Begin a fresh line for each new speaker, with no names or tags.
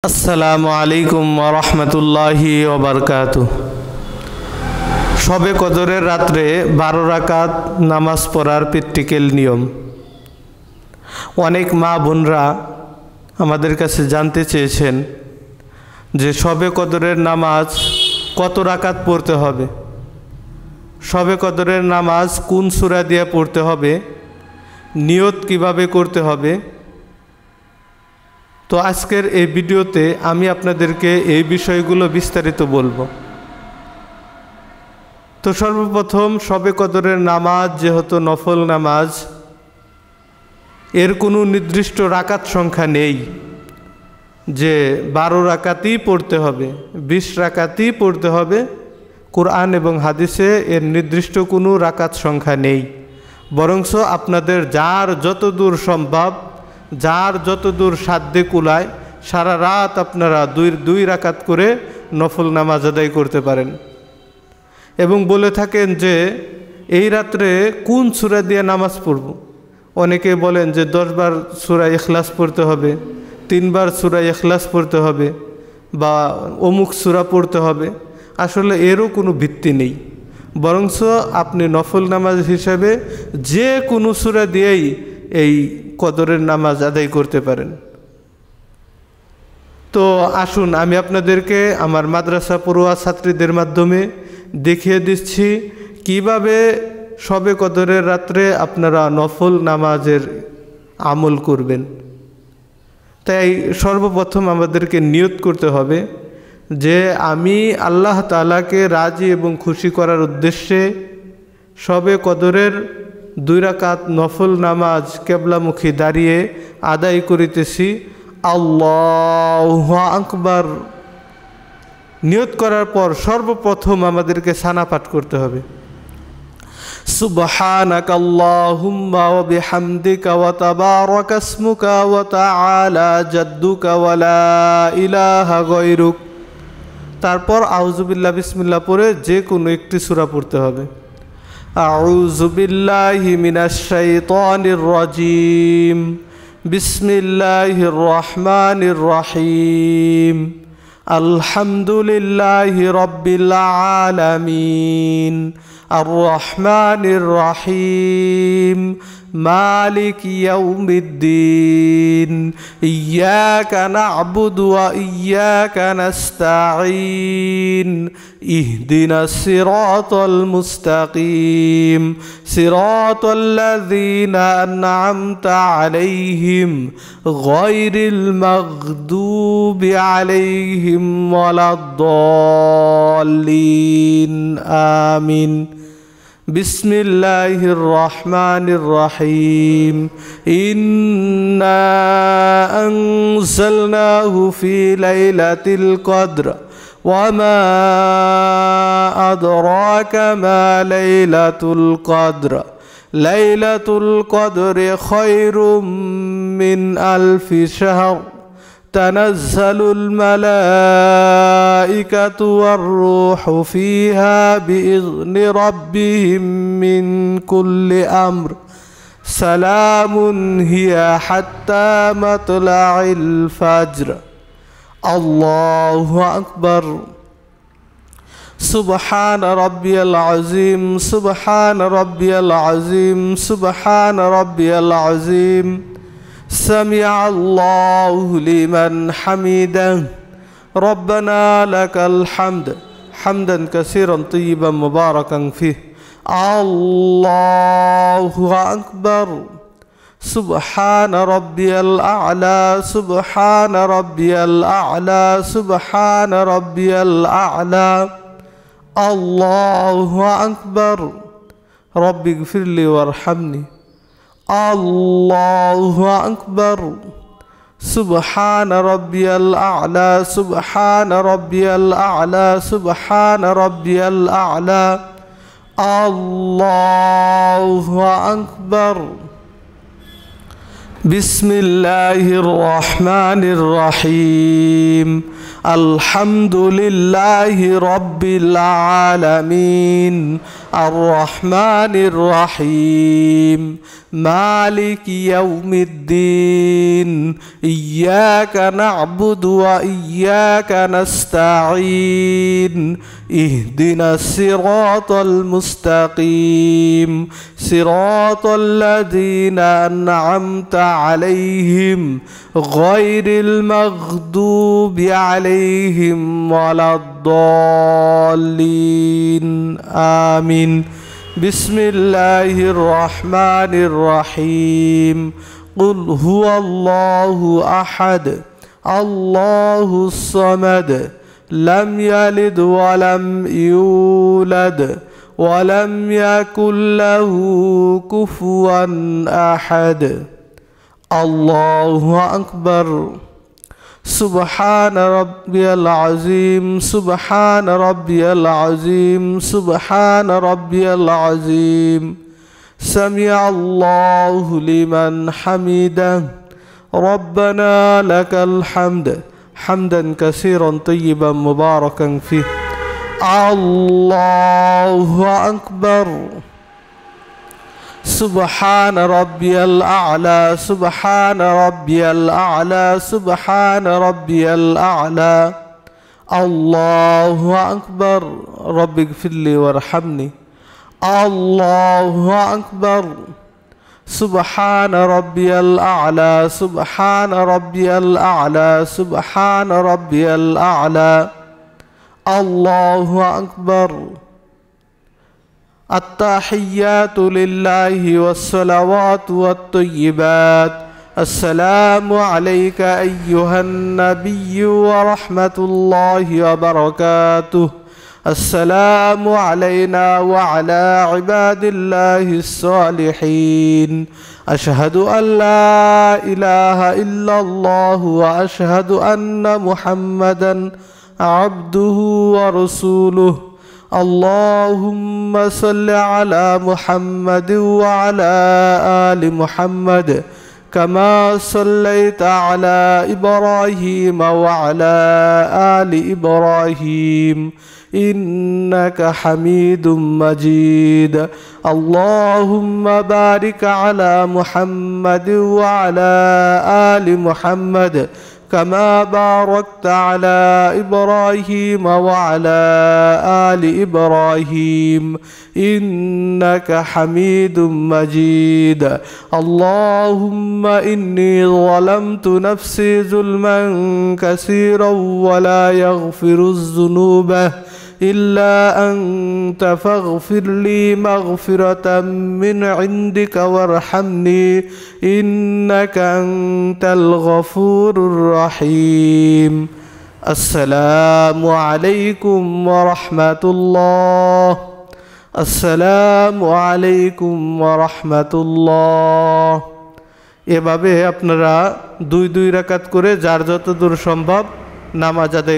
আসসালামু আলাইকুম ওয়া রাহমাতুল্লাহি ওয়া বারাকাতুহু। শবে কদরের রাত্রে 12 রাকাত নামাজ পড়ার প্র্যাকটিক্যাল নিয়ম। অনেক মা বোনরা আমাদের কাছে জানতে চেয়েছেন যে শবে কদরের নামাজ কত রাকাত পড়তে হবে, শবে কদরের নামাজ কোন সূরা দিয়ে পড়তে হবে, নিয়ত কিভাবে করতে হবে। তো আজকের এই ভিডিওতে আমি আপনাদেরকে এই বিষয়গুলো বিস্তারিত বলবো। তো সর্বপ্রথম শবে কদরের নামাজ যেহেতু নফল নামাজ, এর কোনো নির্দিষ্ট রাকাত সংখ্যা নেই যে 12 রাকাতই পড়তে হবে, 20 রাকাতই পড়তে হবে। কোরআন এবং হাদিসে এর নির্দিষ্ট কোনো রাকাত সংখ্যা নেই, বরঞ্চ আপনাদের যার যতদূর সম্ভব, যার যতদূর সাধ্যে কুলায় সারা রাত আপনারা দুই রাকাত করে নফল নামাজ আদায় করতে পারেন। এবং বলে থাকেন যে এই রাত্রে কোন সূরা দিয়ে নামাজ পড়ব। অনেকে বলেন যে 10 বার সূরা ইখলাস পড়তে হবে, 3 বার সূরা ইখলাস পড়তে হবে, বা অমুক সূরা পড়তে হবে। আসলে এরও কোনো ভিত্তি নেই, বরঞ্চ আপনি নফল নামাজ হিসাবে যে কোনো সূরা দিয়েই এই কদরের নামাজ আদায় করতে পারেন। তো আসুন আমি আপনাদেরকে আমার মাদ্রাসা পড়ুয়া ছাত্রীদের মাধ্যমে দেখিয়ে দিচ্ছি কিভাবে শবে কদরের রাত্রে আপনারা নফল নামাজের আমল করবেন। তাই সর্বপ্রথম আমাদেরকে নিয়ত করতে হবে যে আমি আল্লাহ তাআলাকে রাজি এবং খুশি করার উদ্দেশ্যে শবে কদরের 2 রাকাত নফল নামাজ কেবলামুখী দাঁড়িয়ে আদায় করিতেছি। আল্লাহু আকবার নিয়ত করার পর সর্বপ্রথম আমাদেরকে সানা পাঠ করতে হবে। সুবহানাকা আল্লাহুম্মা ওয়া বিহামদিকা ওয়া তাবারাকা ইসমুকা ওয়া তাআলা জাদ্দুকা ওয়া লা ইলাহা গায়রুক। তারপর আউযু বিল্লাহ বিসমিল্লাহ পড়ে যে কোনো একটি সূরা পড়তে হবে। আউযু বিল্লাহি মিনাশ শাইতানির রাজিম, বিসমিল্লাহির রহমানির রহিম, আলহামদুলিল্লাহি রাব্বিল আলামিন, আর রহমানির রহিম, মালিক ইয়াউমিদ্দিন, ইয়াকা না'বুদু ওয়া ইয়াকা নাস্তাঈন, ইহদিনাস সিরাতাল মুস্তাকিম, সিরাতাল্লাযীনা আন'আমতা আলাইহিম গায়রিল মাগদুবি আলাইহিম ওয়ালাদ-দাল্লিন। আমিন। বিসমিল্লাহির রহমানির রহিম, ইন্না আনজালনাহু ফি লাইলাতিল কদর ওয়া মা আদরাকা মা লাইলাতুল কদর, লাইলাতুল কদরি খায়রুম মিন আলফি শাহর, তানাজ্জালুল মালাইকাতু ওয়ার রূহু ফিহা বিইذনি রাব্বিহিম মিন কুল্লি আমর, সালামুন হিয়া হাত্তা মাতলাইল ফাজর। আল্লাহু আকবার। সুবহান রাব্বিয়াল আযীম, সুবহান রাব্বিয়াল আযীম, সুবহান রাব্বিয়াল আযীম। সামিআ আল্লাহু লিমান হামিদাহু, রব্বানা লাকাল হামদ, হামদান কাসীরান তাইয়িবান মুবারাকান ফিহি। আল্লাহু আকবার। সুবহান রাব্বিয়াল আ'লা, সুবহান রাব্বিয়াল আ'লা, সুবহান রাব্বিয়াল আ'লা। আল্লাহু আকবার। রব্বিগফিরলি ওয়ারহামনি। আল্লাহু আকবার। সুবহান রাব্বিয়াল আ'লা, সুবহান রাব্বিয়াল আ'লা, সুবহান রাব্বিয়াল আ'লা। আল্লাহু আকবার। বিসমিল্লাহির রহমানির রহিম আলহামদুলিল্লাহি রাব্বিল আলামিন আর রহমানির রহিম মালিকি ইয়াউমিদ্দিন ইয়্যাকা না'বুদু ওয়া ইয়্যাকা নাস্তাঈন ইহদিনাস সিরাতাল মুস্তাকিম সিরাতাল লাযীনা আন'আমতা আলাইহিম গায়রিল মাগদুবি আলাইহিম ওয়ালাদ-দাল্লিন আমিন। বিসমিল্লাহির রহমানির রহিম কুল হুয়াল্লাহু আহাদ আল্লাহুস সামাদ লাম ইয়ালিদ ওয়া লাম ইউলাদ ওয়া লাম ইয়াকুল লাহু কুফুয়ান আহাদ। আল্লাহু আকবার। সুবহান রাব্বিয়াল আযীম সুবহান রাব্বিয়াল আযীম সুবহান রাব্বিয়াল আযীম। সামিআল্লাহু লিমান হামিদাহ রব্বানা লাকাল হামদ হামদান কাসীরান তাইয়িবান মুবারাকান ফীহ। আল্লাহু আকবার। সুবহান রাব্বিয়াল আ'লা সুবহান রাব্বিয়াল আ'লা সুবহান রাব্বিয়াল আ'লা। আল্লাহু আকবার। রব্বিগফিরলি ওয়ারহামনি। আল্লাহু আকবার। সুবহান রাব্বিয়াল আ'লা সুবহান রাব্বিয়াল আ'লা সুবহান রাব্বিয়াল আ'লা। আল্লাহু আকবার। আত্তাহিয়াতু লিল্লাহি ওয়াস-সালাওয়াতু ওয়াত-তাইয়্যিবাত। আসসালামু আলাইকা আইয়ুহান নাবিয়্যু ওয়া রাহমাতুল্লাহি ওয়া বারাকাতুহু। আসসালামু আলাইনা ওয়া আলা ইবাদিল্লাহিস সালিহিন। আশহাদু আল্লা ইলাহা ইল্লাল্লাহু ওয়া আশহাদু আন্না মুহাম্মাদান আবদুহু ওয়া রাসূলুহু। আল্লাহুম্মা সাল্লি আলা মুহাম্মাদিন ওয়া আলা আলি মুহাম্মাদ কামা সাল্লাইতা আলা ইব্রাহিম ওয়া আলা আলি ইব্রাহিম ইন্নাকা হামিদুম মাজিদ। আল্লাহুম্মা বারিক আলা মুহাম্মাদিন ওয়া আলা আলি মুহাম্মাদ كما باركت على إبراهيم وعلى آل إبراهيم إنك حميد مجيد. اللهم إني ظلمت نفسي ظلما كثيرا ولا يغفر الذنوب إلا أنت فاغفر لي مغفرة من عندك وارحمني إنك أنت الغفور الرحيم. السلام عليكم ورحمة الله. السلام عليكم ورحمة الله. এভাবে আপনারা দুই রাকাত করে যার যত দূর সম্ভব নামাজ আদায়